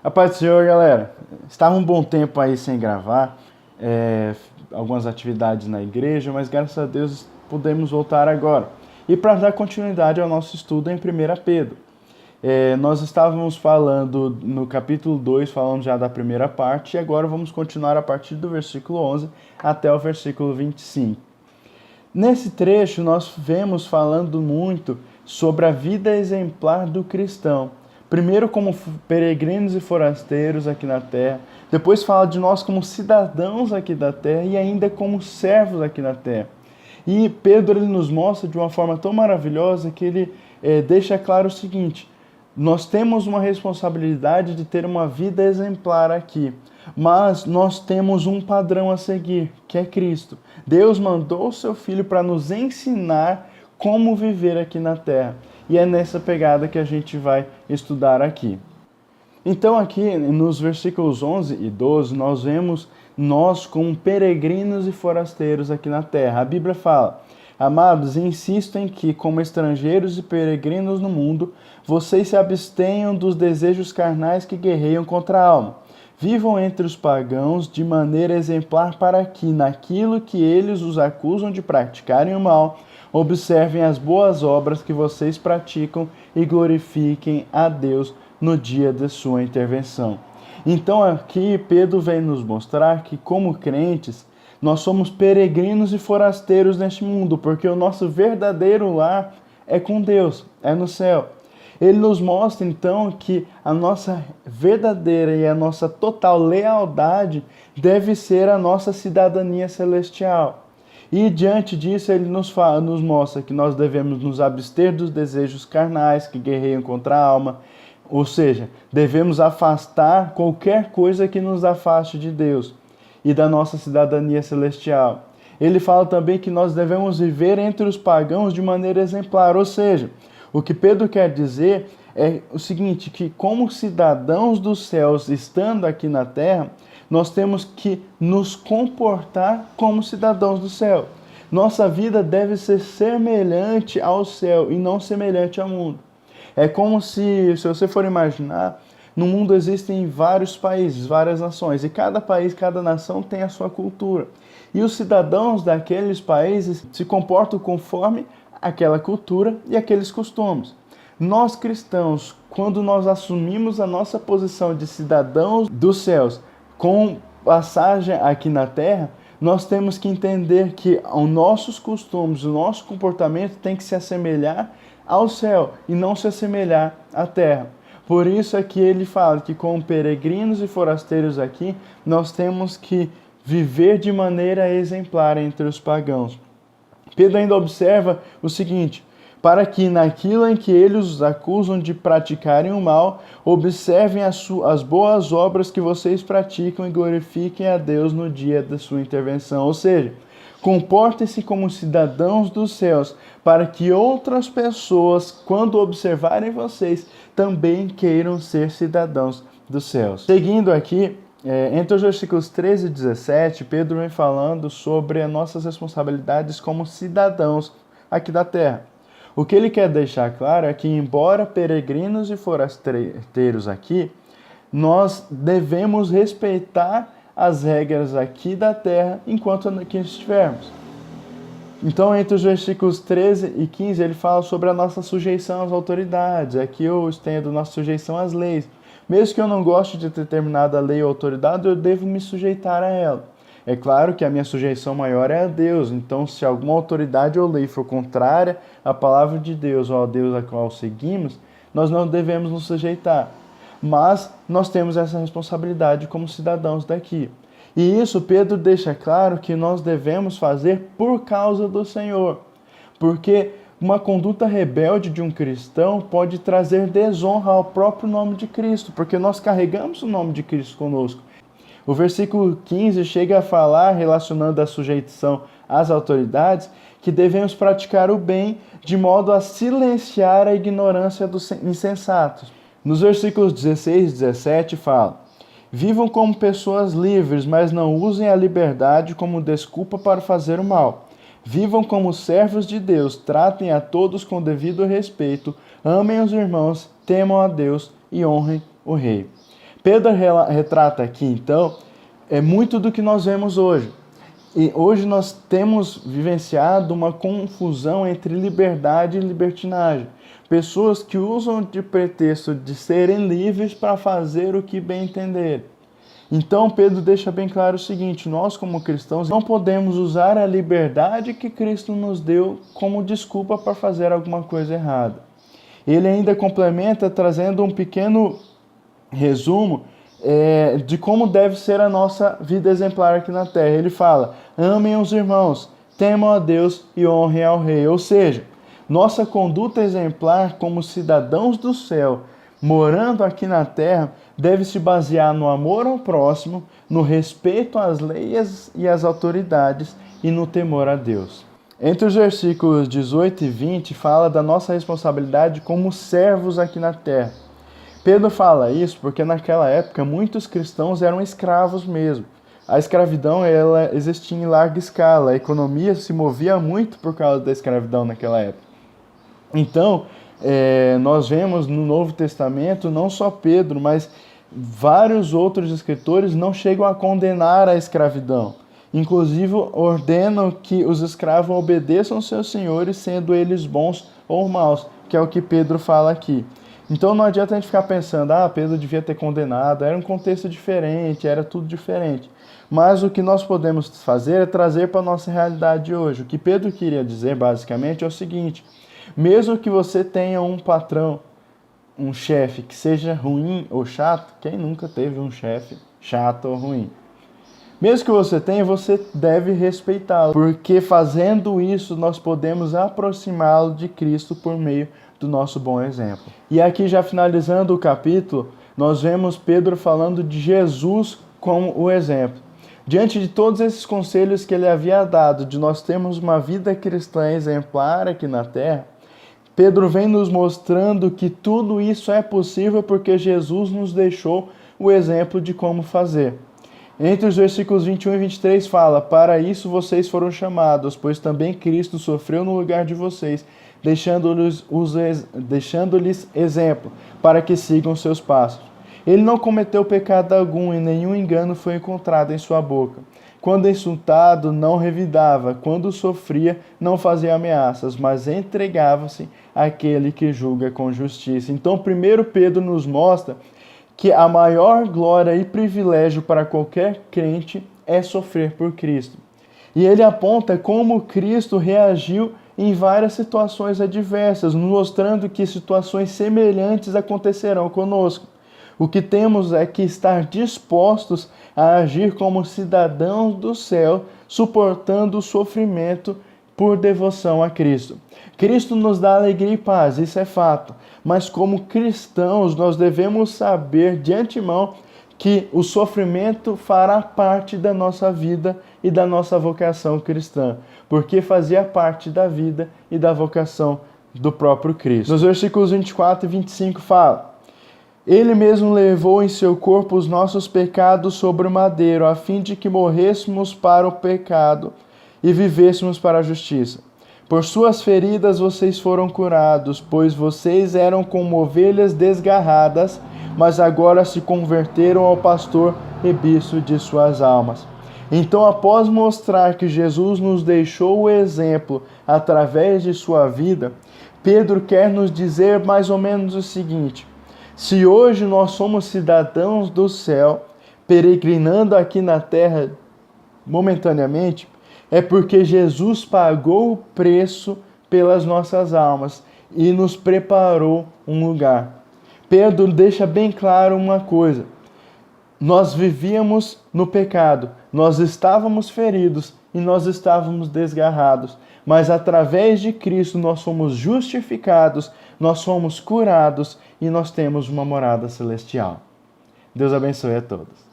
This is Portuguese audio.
A paz do Senhor, galera. Estava um bom tempo aí sem gravar, algumas atividades na igreja, mas graças a Deus podemos voltar agora. E para dar continuidade ao nosso estudo em 1 Pedro. Nós estávamos falando no capítulo 2, falando já da primeira parte, e agora vamos continuar a partir do versículo 11 até o versículo 25. Nesse trecho nós vemos falando muito sobre a vida exemplar do cristão. Primeiro como peregrinos e forasteiros aqui na terra, depois fala de nós como cidadãos aqui da terra e ainda como servos aqui na terra. E Pedro ele nos mostra de uma forma tão maravilhosa que ele deixa claro o seguinte: nós temos uma responsabilidade de ter uma vida exemplar aqui, mas nós temos um padrão a seguir, que é Cristo. Deus mandou o seu Filho para nos ensinar como viver aqui na terra. E é nessa pegada que a gente vai estudar aqui. Então aqui nos versículos 11 e 12 nós vemos nós como peregrinos e forasteiros aqui na terra. A Bíblia fala: amados, insisto em que, como estrangeiros e peregrinos no mundo, vocês se abstenham dos desejos carnais que guerreiam contra a alma. Vivam entre os pagãos de maneira exemplar para que, naquilo que eles os acusam de praticarem o mal, observem as boas obras que vocês praticam e glorifiquem a Deus no dia de sua intervenção. Então aqui Pedro vem nos mostrar que, como crentes, nós somos peregrinos e forasteiros neste mundo, porque o nosso verdadeiro lar é com Deus, é no céu. Ele nos mostra então que a nossa verdadeira e a nossa total lealdade deve ser a nossa cidadania celestial. E diante disso ele nos mostra que nós devemos nos abster dos desejos carnais que guerreiam contra a alma, ou seja, devemos afastar qualquer coisa que nos afaste de Deus e da nossa cidadania celestial. Ele fala também que nós devemos viver entre os pagãos de maneira exemplar, ou seja, o que Pedro quer dizer é o seguinte, que como cidadãos dos céus, estando aqui na terra, nós temos que nos comportar como cidadãos do céu. Nossa vida deve ser semelhante ao céu e não semelhante ao mundo. É como se você for imaginar, no mundo existem vários países, várias nações, e cada país, cada nação tem a sua cultura. E os cidadãos daqueles países se comportam conforme aquela cultura e aqueles costumes. Nós cristãos, quando nós assumimos a nossa posição de cidadãos dos céus, com passagem aqui na terra, nós temos que entender que os nossos costumes, o nosso comportamento tem que se assemelhar ao céu e não se assemelhar à terra. Por isso é que ele fala que como peregrinos e forasteiros aqui, nós temos que viver de maneira exemplar entre os pagãos. Pedro ainda observa o seguinte: para que naquilo em que eles os acusam de praticarem o mal, observem as boas obras que vocês praticam e glorifiquem a Deus no dia da sua intervenção. Ou seja, comportem-se como cidadãos dos céus, para que outras pessoas, quando observarem vocês, também queiram ser cidadãos dos céus. Seguindo aqui, entre os versículos 13 e 17, Pedro vem falando sobre as nossas responsabilidades como cidadãos aqui da terra. O que ele quer deixar claro é que, embora peregrinos e forasteiros aqui, nós devemos respeitar as regras aqui da terra enquanto aqui estivermos. Então, entre os versículos 13 e 15, ele fala sobre a nossa sujeição às autoridades. Aqui eu estendo nossa sujeição às leis. Mesmo que eu não goste de determinada lei ou autoridade, eu devo me sujeitar a ela. É claro que a minha sujeição maior é a Deus, então se alguma autoridade ou lei for contrária à palavra de Deus ou a Deus a qual seguimos, nós não devemos nos sujeitar. Mas nós temos essa responsabilidade como cidadãos daqui. E isso Pedro deixa claro que nós devemos fazer por causa do Senhor. Porque uma conduta rebelde de um cristão pode trazer desonra ao próprio nome de Cristo, porque nós carregamos o nome de Cristo conosco. O versículo 15 chega a falar, relacionando a sujeição às autoridades, que devemos praticar o bem de modo a silenciar a ignorância dos insensatos. Nos versículos 16 e 17 fala: vivam como pessoas livres, mas não usem a liberdade como desculpa para fazer o mal. Vivam como servos de Deus, tratem a todos com devido respeito, amem os irmãos, temam a Deus e honrem o Rei. Pedro retrata aqui, então, muito do que nós vemos hoje. E hoje nós temos vivenciado uma confusão entre liberdade e libertinagem. Pessoas que usam de pretexto de serem livres para fazer o que bem entenderem. Então Pedro deixa bem claro o seguinte: nós como cristãos não podemos usar a liberdade que Cristo nos deu como desculpa para fazer alguma coisa errada. Ele ainda complementa trazendo um pequeno resumo de como deve ser a nossa vida exemplar aqui na terra. Ele fala: amem os irmãos, temam a Deus e honrem ao rei. Ou seja, nossa conduta exemplar como cidadãos do céu, morando aqui na terra, deve se basear no amor ao próximo, no respeito às leis e às autoridades e no temor a Deus. Entre os versículos 18 e 20 fala da nossa responsabilidade como servos aqui na terra. Pedro fala isso porque naquela época muitos cristãos eram escravos mesmo. A escravidão ela existia em larga escala, a economia se movia muito por causa da escravidão naquela época. Então, nós vemos no Novo Testamento, não só Pedro, mas vários outros escritores não chegam a condenar a escravidão. Inclusive, ordenam que os escravos obedeçam seus senhores, sendo eles bons ou maus, que é o que Pedro fala aqui. Então não adianta a gente ficar pensando, Pedro devia ter condenado, era um contexto diferente, era tudo diferente. Mas o que nós podemos fazer é trazer para a nossa realidade de hoje. O que Pedro queria dizer, basicamente, é o seguinte: mesmo que você tenha um patrão, um chefe que seja ruim ou chato, quem nunca teve um chefe chato ou ruim? Mesmo que você tenha, você deve respeitá-lo, porque fazendo isso nós podemos aproximá-lo de Cristo por meio do nosso bom exemplo. E aqui, já finalizando o capítulo, nós vemos Pedro falando de Jesus como o exemplo. Diante de todos esses conselhos que ele havia dado, de nós termos uma vida cristã exemplar aqui na terra, Pedro vem nos mostrando que tudo isso é possível porque Jesus nos deixou o exemplo de como fazer. Entre os versículos 21 e 23 fala: para isso vocês foram chamados, pois também Cristo sofreu no lugar de vocês, deixando-lhes exemplo, para que sigam seus passos. Ele não cometeu pecado algum e nenhum engano foi encontrado em sua boca. Quando insultado, não revidava. Quando sofria, não fazia ameaças, mas entregava-se àquele que julga com justiça. Então, primeiro Pedro nos mostra que a maior glória e privilégio para qualquer crente é sofrer por Cristo. E ele aponta como Cristo reagiu em várias situações adversas, mostrando que situações semelhantes acontecerão conosco. O que temos é que estar dispostos a agir como cidadãos do céu, suportando o sofrimento por devoção a Cristo. Cristo nos dá alegria e paz, isso é fato. Mas como cristãos, nós devemos saber de antemão que o sofrimento fará parte da nossa vida e da nossa vocação cristã, porque fazia parte da vida e da vocação do próprio Cristo. Nos versículos 24 e 25 fala: ele mesmo levou em seu corpo os nossos pecados sobre o madeiro, a fim de que morrêssemos para o pecado e vivêssemos para a justiça. Por suas feridas vocês foram curados, pois vocês eram como ovelhas desgarradas, mas agora se converteram ao pastor rebiço de suas almas. Então, após mostrar que Jesus nos deixou o exemplo através de sua vida, Pedro quer nos dizer mais ou menos o seguinte: se hoje nós somos cidadãos do céu, peregrinando aqui na terra momentaneamente, é porque Jesus pagou o preço pelas nossas almas e nos preparou um lugar. Pedro deixa bem claro uma coisa: nós vivíamos no pecado, nós estávamos feridos e nós estávamos desgarrados, mas através de Cristo nós somos justificados, nós somos curados e nós temos uma morada celestial. Deus abençoe a todos.